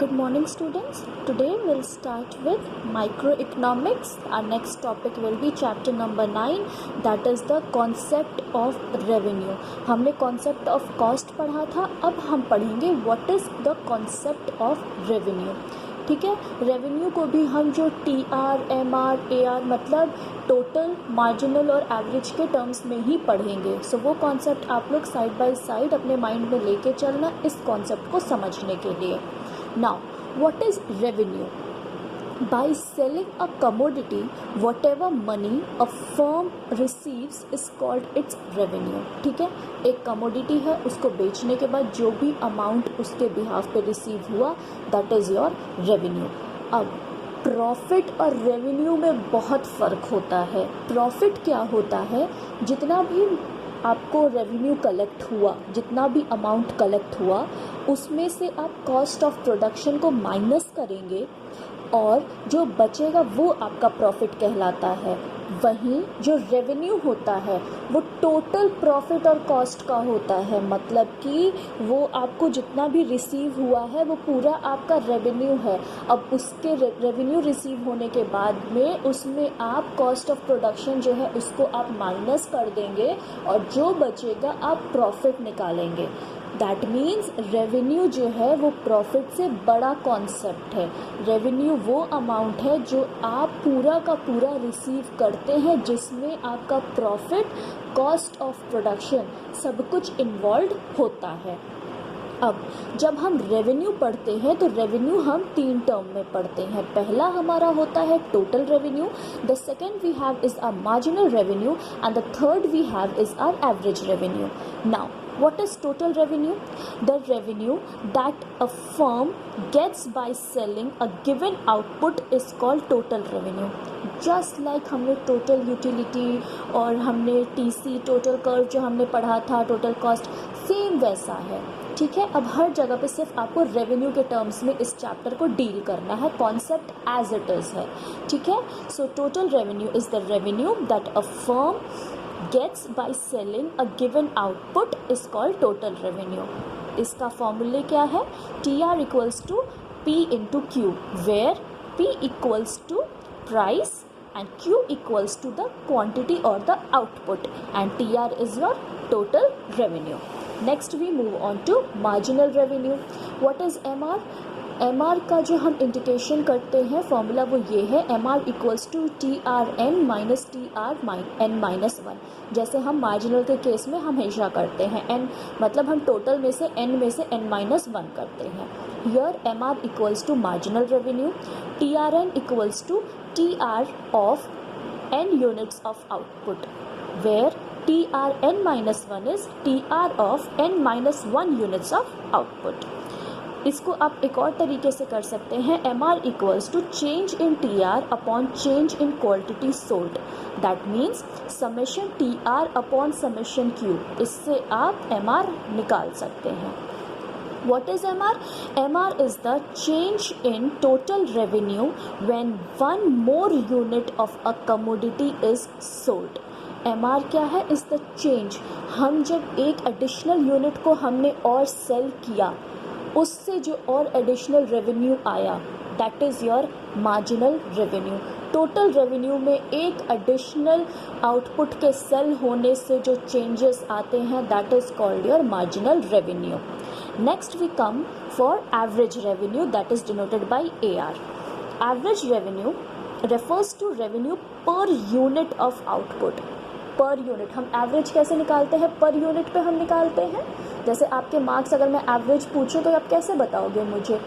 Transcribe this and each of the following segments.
Good morning, students. Today we'll start with microeconomics. Our next topic will be chapter number 9, that is the concept of revenue. हमने concept of cost पढ़ा था, अब हम पढ़ेंगे what is the concept of revenue. ठीक है, revenue को भी हम जो TR, MR, AR मतलब टोटल, मार्जिनल और एवरेज के टर्म्स में ही पढ़ेंगे. सो वो कॉन्सेप्ट आप लोग साइड बाय साइड अपने माइंड में लेके चलना इस कॉन्सेप्ट को समझने के लिए. Now, what is revenue? By selling a commodity, whatever money a firm receives is called its revenue. ठीक है, एक commodity है, उसको बेचने के बाद जो भी amount उसके behalf पे receive हुआ, that is your revenue. अब प्रॉफिट और रेवेन्यू में बहुत फ़र्क होता है. प्रॉफिट क्या होता है, जितना भी आपको रेवेन्यू कलेक्ट हुआ, जितना भी अमाउंट कलेक्ट हुआ, उसमें से आप कॉस्ट ऑफ प्रोडक्शन को माइनस करेंगे और जो बचेगा वो आपका प्रॉफिट कहलाता है. वहीं जो रेवेन्यू होता है वो टोटल प्रॉफिट और कॉस्ट का होता है, मतलब कि वो आपको जितना भी रिसीव हुआ है वो पूरा आपका रेवेन्यू है. अब उसके रेवेन्यू रिसीव होने के बाद में उसमें आप कॉस्ट ऑफ प्रोडक्शन जो है उसको आप माइनस कर देंगे और जो बचेगा आप प्रॉफिट निकालेंगे. दैट मीन्स रेवेन्यू जो है वो प्रॉफिट से बड़ा कॉन्सेप्ट है. रेवेन्यू वो अमाउंट है जो आप पूरा का पूरा रिसीव करते हैं, जिसमें आपका प्रॉफिट, कॉस्ट ऑफ प्रोडक्शन सब कुछ इन्वॉल्व होता है. अब जब हम रेवेन्यू पढ़ते हैं तो रेवेन्यू हम 3 टर्म में पढ़ते हैं. पहला हमारा होता है total revenue, the second we have is our marginal revenue and the third we have is our average revenue. Now what is total revenue? The revenue that a firm gets by selling a given output is called total revenue. Just like हमने total utility और हमने TC total curve जो हमने पढ़ा था, total cost, same वैसा है. ठीक है, अब हर जगह पे सिर्फ आपको रेवेन्यू के टर्म्स में इस चैप्टर को डील करना है. कॉन्सेप्ट एज इट इज़ है. ठीक है, so total revenue is the revenue that a firm gets by selling a given output is called total revenue. इसका फॉर्मूले क्या है? TR equals to P into Q, where P equals to price and Q equals to the quantity or the output, and TR is your total revenue. Next we move on to marginal revenue. What is MR? MR का जो हम indication करते हैं formula वो ये है, MR equals to TRN minus TRN minus 1. जैसे हम मार्जिनल के केस में हमेशा करते हैं, N मतलब हम टोटल में से N में से N माइनस 1 करते हैं. Here MR equals to marginal revenue, TRN equals to TR of N units of output, where TRN minus 1 is TR of N minus 1 units of output. इसको आप एक और तरीके से कर सकते हैं, MR equals to change in TR upon change in quantity sold. That means summation TR upon summation Q. इससे आप MR निकाल सकते हैं. What is MR? MR is the change in total revenue when one more unit of a commodity is sold. MR क्या है? Is the change. हम जब एक एडिशनल यूनिट को हमने और सेल किया, उससे जो और एडिशनल रेवेन्यू आया, that is your marginal revenue. Total revenue में एक एडिशनल आउटपुट के सेल होने से जो चेंजेस आते हैं, that is called your marginal revenue. Next we come for average revenue, that is denoted by AR. Average revenue refers to revenue per unit of output. Per unit हम average कैसे निकालते हैं? Per unit पे हम निकालते हैं. जैसे आपके मार्क्स अगर मैं एवरेज पूछूं तो आप कैसे बताओगे मुझे?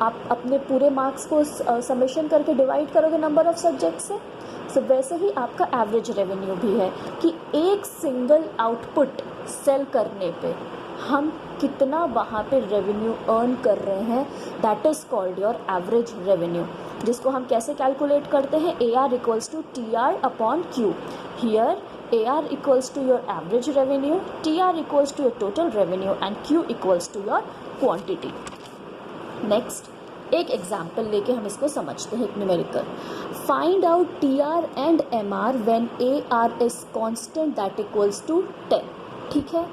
आप अपने पूरे मार्क्स को समेशन करके डिवाइड करोगे नंबर ऑफ सब्जेक्ट से. सो वैसे ही आपका एवरेज रेवेन्यू भी है कि एक सिंगल आउटपुट सेल करने पे हम कितना वहाँ पे रेवेन्यू अर्न कर रहे हैं, that is called your average revenue. जिसको हम कैसे कैलकुलेट करते हैं? AR equals to TR upon Q. Here AR equals to your average revenue, TR equals to your total revenue and Q equals to your quantity. Next, एक example लेके हम इसको समझते हैं. एक numerical, find out TR and MR when AR is constant that equals to 10. ठीक है,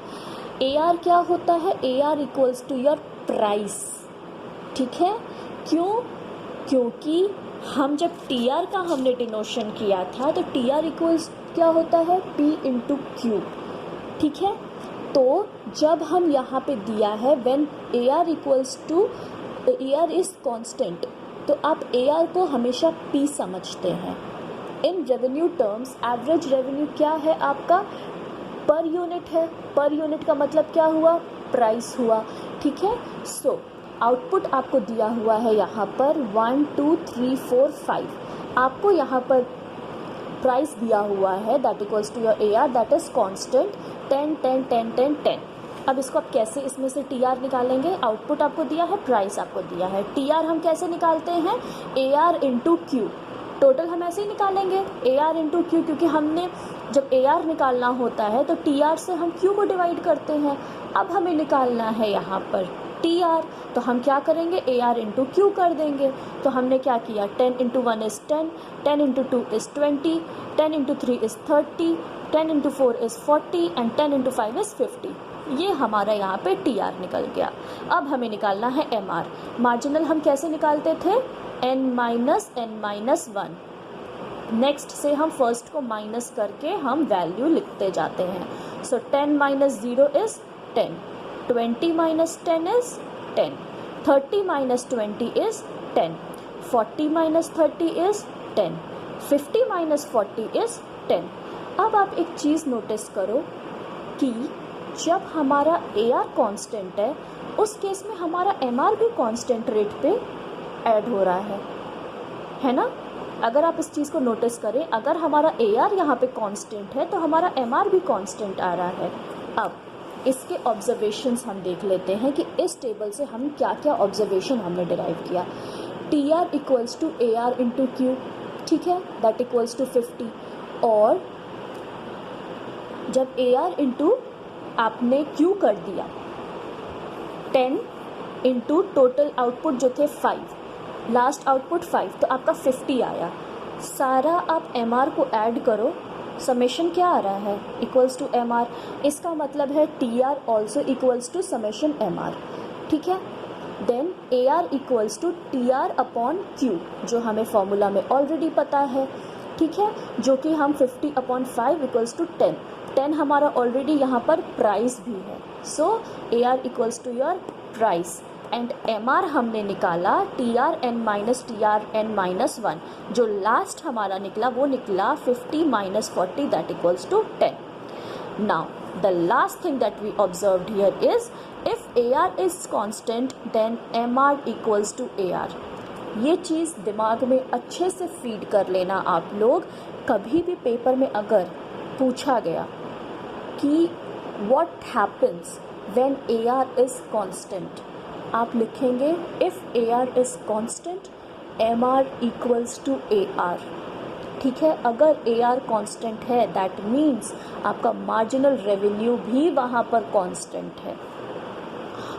AR क्या होता है? AR equals to your price. ठीक है, क्यों? क्योंकि हम जब टी आर का हमने डिनोशन किया था तो टी आर इक्वल्स क्या होता है, पी इंटू क्यू। ठीक है, तो जब हम यहाँ पे दिया है when A R equals to A R is constant, तो आप ए आर को हमेशा पी समझते हैं। In revenue terms average revenue क्या है आपका, पर यूनिट है। पर यूनिट का मतलब क्या हुआ, प्राइस हुआ। ठीक है, सो आउटपुट आपको दिया हुआ है यहाँ पर 1 2 3 4 5। आपको यहाँ पर प्राइस दिया हुआ है that equals to your A R that is constant 10 10 10 10 10। अब इसको आप कैसे इसमें से टी आर निकालेंगे, आउटपुट आपको दिया है, प्राइस आपको दिया है, टी आर हम कैसे निकालते हैं, ए आर इंटू क्यू। टोटल हम ऐसे ही निकालेंगे ए आर इंटू क्यू, क्योंकि हमने जब ए आर निकालना होता है तो टी आर से हम क्यू को डिवाइड करते हैं। अब हमें निकालना है यहाँ पर टी आर, तो हम क्या करेंगे, ए आर इंटू क्यू कर देंगे। तो हमने क्या किया, 10 into 1 is 10, 10 into 2 is 20, 10 into 3 is 30, 10 into 4 is 40 and 10 into 5 is 50। ये हमारा यहाँ पे टी आर निकल गया। अब हमें निकालना है एम आर। मार्जिनल हम कैसे निकालते थे, n minus n minus 1। Next से हम फर्स्ट को माइनस करके हम वैल्यू लिखते जाते हैं। सो 10 minus 0 is 10, 20 minus 10 is 10, 30 minus 20 is 10, 40 minus 30 is 10, 50 minus 40 is 10। अब आप एक चीज़ नोटिस करो कि जब हमारा ए आर कॉन्स्टेंट है उस केस में हमारा एम आर भी कॉन्स्टेंट रेट पे ऐड हो रहा है ना। अगर आप इस चीज़ को नोटिस करें, अगर हमारा ए आर यहाँ पे कांस्टेंट है तो हमारा एम आर भी कांस्टेंट आ रहा है। अब इसके ऑब्जर्वेशंस हम देख लेते हैं कि इस टेबल से हम क्या क्या ऑब्जर्वेशन हमने डिराइव किया। T R equals to A R into Q, ठीक है, दैट इक्वल्स टू 50। और जब ए आर इंटू आपने क्यू कर दिया 10 इंटू टोटल आउटपुट जो थे 5, लास्ट आउटपुट 5, तो आपका 50 आया। सारा आप एम आर को ऐड करो, समेशन क्या आ रहा है, इक्वल्स टू एम आर। इसका मतलब है T R also equals to summation M R. ठीक है, then A R equals to T R upon Q, जो हमें फॉर्मूला में ऑलरेडी पता है। ठीक है, जो कि हम 50 अपॉन 5 इक्वल्स टू 10, 10 हमारा ऑलरेडी यहाँ पर प्राइस भी है। So A R equals to your price and M R हमने निकाला T R N minus T R N minus 1, जो लास्ट हमारा निकला वो निकला 50 minus 40 that equals to 10। Now the last thing that we observed here is if A R is constant then M R equals to A R. ये चीज़ दिमाग में अच्छे से फीड कर लेना आप लोग। कभी भी पेपर में अगर पूछा गया कि what happens when A R is constant, आप लिखेंगे if A R is constant M R equals to A R. ठीक है, अगर ए आर कॉन्स्टेंट है दैट मीन्स आपका मार्जिनल रेवेन्यू भी वहाँ पर कॉन्स्टेंट है।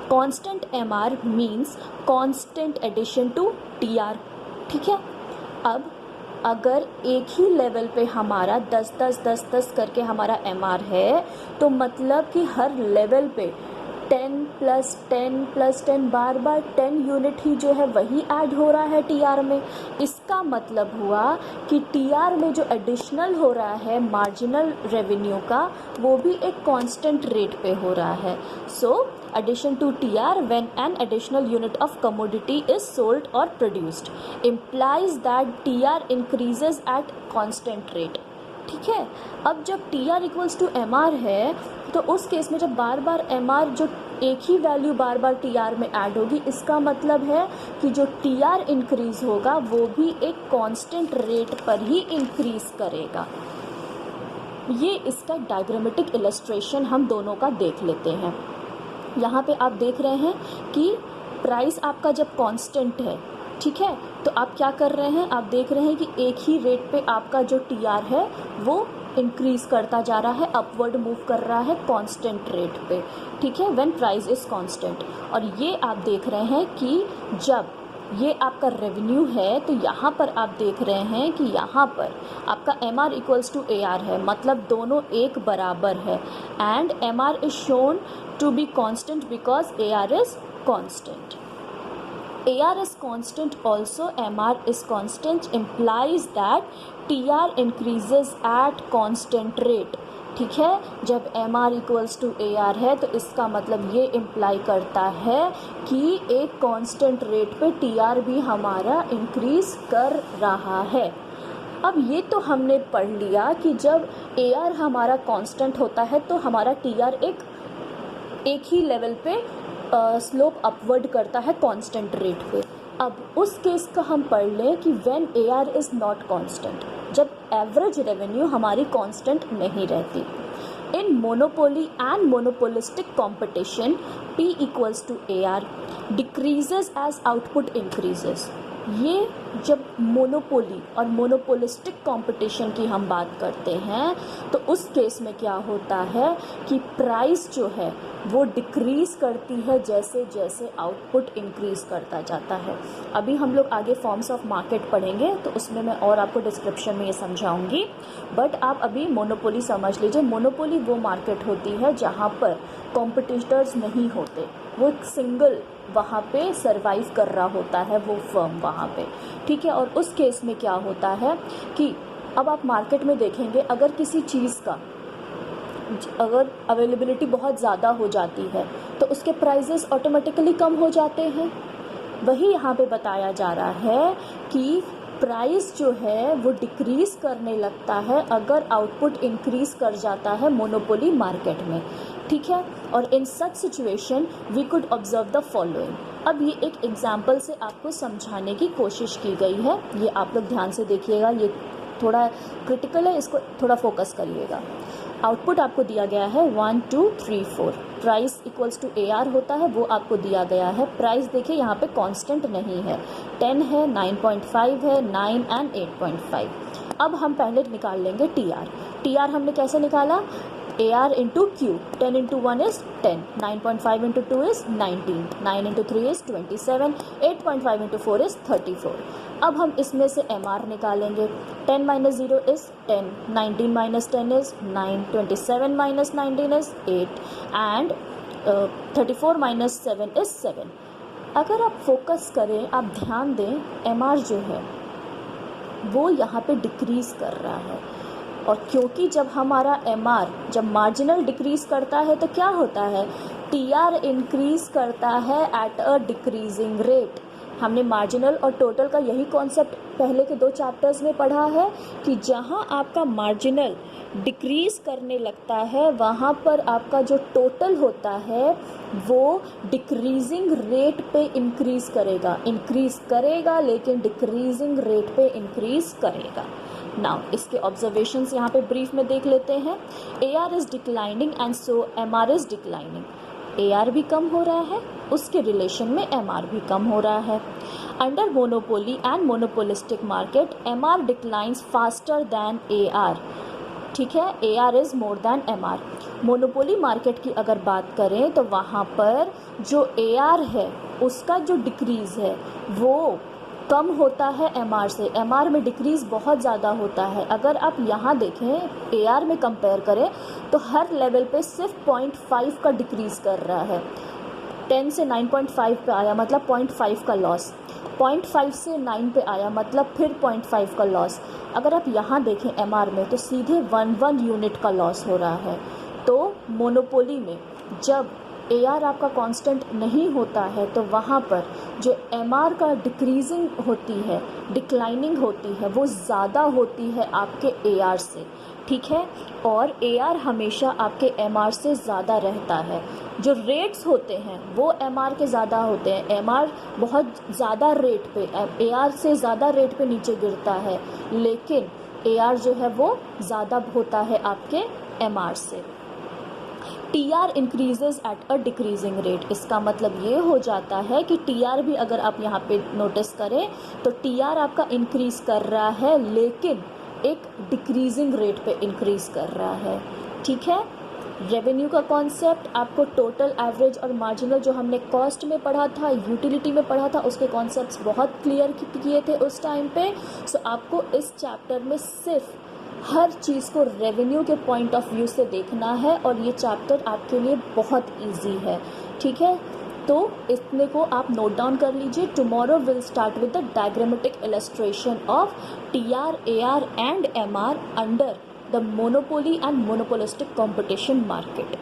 Constant M R means constant addition to T R. ठीक है, अब अगर एक ही लेवल पे हमारा 10 10 10 10 करके हमारा एम आर है, तो मतलब कि हर लेवल पे 10 प्लस 10 प्लस 10 बार बार 10 यूनिट ही जो है वही ऐड हो रहा है टी आर में। इसका मतलब हुआ कि टी आर में जो एडिशनल हो रहा है मार्जिनल रेवेन्यू का, वो भी एक कांस्टेंट रेट पे हो रहा है। सो addition to TR when an additional unit of commodity is sold or produced implies that TR increases at constant rate। ठीक है, अब जब TR इक्वल्स टू MR है तो उस केस में जब बार बार MR जो एक ही वैल्यू बार बार TR में ऐड होगी, इसका मतलब है कि जो TR इंक्रीज होगा वो भी एक कांस्टेंट रेट पर ही इंक्रीज करेगा। ये इसका डायग्रामेटिक इलस्ट्रेशन हम दोनों का देख लेते हैं। यहाँ पे आप देख रहे हैं कि प्राइस आपका जब कांस्टेंट है, ठीक है, तो आप क्या कर रहे हैं, आप देख रहे हैं कि एक ही रेट पे आपका जो टीआर है वो इंक्रीज करता जा रहा है, अपवर्ड मूव कर रहा है कांस्टेंट रेट पे। ठीक है, व्हेन प्राइस इज कांस्टेंट। और ये आप देख रहे हैं कि जब ये आपका रेवेन्यू है तो यहाँ पर आप देख रहे हैं कि यहाँ पर आपका M R equals to A R है, मतलब दोनों एक बराबर है। And M R is shown to be constant because A R is constant. AR is constant also, MR is constant, implies that TR increases at constant rate. ठीक है, जब MR equals to AR है तो इसका मतलब ये imply करता है कि एक कांस्टेंट रेट पे TR भी हमारा इंक्रीज कर रहा है। अब ये तो हमने पढ़ लिया कि जब AR हमारा कांस्टेंट होता है तो हमारा TR एक ही लेवल पे स्लोप अपवर्ड करता है कांस्टेंट रेट पे। अब उस केस का हम पढ़ लें कि when AR is not constant, जब एवरेज रेवेन्यू हमारी कांस्टेंट नहीं रहती। In monopoly and monopolistic competition P equals to AR decreases as output increases. ये जब मोनोपोली और मोनोपोलिस्टिक कंपटीशन की हम बात करते हैं तो उस केस में क्या होता है कि प्राइस जो है वो डिक्रीज़ करती है जैसे जैसे आउटपुट इंक्रीज़ करता जाता है। अभी हम लोग आगे फॉर्म्स ऑफ मार्केट पढ़ेंगे तो उसमें मैं और आपको डिस्क्रिप्शन में ये समझाऊंगी, बट आप अभी मोनोपोली समझ लीजिए। मोनोपोली वो मार्केट होती है जहाँ पर कॉम्पिटिटर्स नहीं होते, वो एक सिंगल वहाँ पे सरवाइव कर रहा होता है वो फर्म वहाँ पे, ठीक है। और उस केस में क्या होता है कि अब आप मार्केट में देखेंगे अगर किसी चीज़ का अगर अवेलेबिलिटी बहुत ज़्यादा हो जाती है तो उसके प्राइजेस ऑटोमेटिकली कम हो जाते हैं। वही यहाँ पे बताया जा रहा है कि प्राइस जो है वो डिक्रीज़ करने लगता है अगर आउटपुट इंक्रीज़ कर जाता है मोनोपोली मार्केट में, ठीक है। और in such situation we could observe the following. अब ये एक एग्जाम्पल से आपको समझाने की कोशिश की गई है, ये आप लोग ध्यान से देखिएगा, ये थोड़ा क्रिटिकल है, इसको थोड़ा फोकस करिएगा। आउटपुट आपको दिया गया है 1 2 3 4, प्राइस इक्वल्स टू AR होता है वो आपको दिया गया है। प्राइस देखिए यहाँ पे कांस्टेंट नहीं है, 10 है, 9.5 है, 9 एंड 8.5। अब हम पहले निकाल लेंगे TR हमने कैसे निकाला, AR into Q, 10 into 1 is 10, 9.5 into 2 is 19, 9 into 3 is 27, 8.5 into 4 is 34। अब हम इसमें से MR निकालेंगे, 10 minus 0 is 10, 19 minus 10 is 9, 27 minus 19 is 8 and 34 minus 7 is 7। अगर आप फोकस करें, आप ध्यान दें, MR जो है वो यहाँ पे डिक्रीज़ कर रहा है। और क्योंकि जब हमारा MR जब मार्जिनल डिक्रीज़ करता है तो क्या होता है, TR इंक्रीज़ करता है एट अ डिक्रीजिंग रेट। हमने मार्जिनल और टोटल का यही कॉन्सेप्ट पहले के 2 चैप्टर्स में पढ़ा है कि जहाँ आपका मार्जिनल डिक्रीज़ करने लगता है वहाँ पर आपका जो टोटल होता है वो डिक्रीजिंग रेट पे इंक्रीज़ करेगा लेकिन डिक्रीजिंग रेट पे इंक्रीज़ करेगा। नाउ इसके ऑब्जर्वेशंस यहाँ पे ब्रीफ में देख लेते हैं। AR is declining and so MR is declining. AR भी कम हो रहा है, उसके रिलेशन में MR भी कम हो रहा है। Under monopoly and monopolistic market MR declines faster than AR, ठीक है। AR is more than MR। Monopoly market की अगर बात करें तो वहाँ पर जो AR है उसका जो डिक्रीज़ है वो कम होता है MR से। MR में डिक्रीज़ बहुत ज़्यादा होता है। अगर आप यहाँ देखें AR में कंपेयर करें तो हर लेवल पे सिर्फ 0.5 का डिक्रीज़ कर रहा है। 10 से 9.5 पे आया मतलब 0.5 का लॉस, 0.5 से 9 पे आया मतलब फिर 0.5 का लॉस। अगर आप यहाँ देखें MR में तो सीधे 1 यूनिट का लॉस हो रहा है। तो मोनोपोली में जब AR आपका कांस्टेंट नहीं होता है तो वहाँ पर जो MR का डिक्रीजिंग होती है, डिक्लाइनिंग होती है, वो ज़्यादा होती है आपके AR से, ठीक है। और AR हमेशा आपके MR से ज़्यादा रहता है। जो रेट्स होते हैं वो MR के ज़्यादा होते हैं। MR बहुत ज़्यादा रेट पे, AR से ज़्यादा रेट पे नीचे गिरता है, लेकिन AR जो है वो ज़्यादा होता है आपके MR से। TR increases at a decreasing rate. इसका मतलब ये हो जाता है कि TR भी अगर आप यहाँ पे नोटिस करें तो TR आपका इंक्रीज़ कर रहा है लेकिन एक डिक्रीजिंग रेट पे इंक्रीज़ कर रहा है, ठीक है। रेवेन्यू का कॉन्सेप्ट आपको टोटल, एवरेज और मार्जिनल जो हमने कॉस्ट में पढ़ा था, यूटिलिटी में पढ़ा था, उसके कॉन्सेप्ट्स बहुत क्लियर किए थे उस टाइम पे। सो आपको इस चैप्टर में सिर्फ हर चीज़ को रेवेन्यू के पॉइंट ऑफ व्यू से देखना है और ये चैप्टर आपके लिए बहुत इजी है, ठीक है। तो इसने को आप नोट डाउन कर लीजिए. Tomorrow will start with the diagrammatic illustration of TR, AR and MR under the monopoly and monopolistic competition market.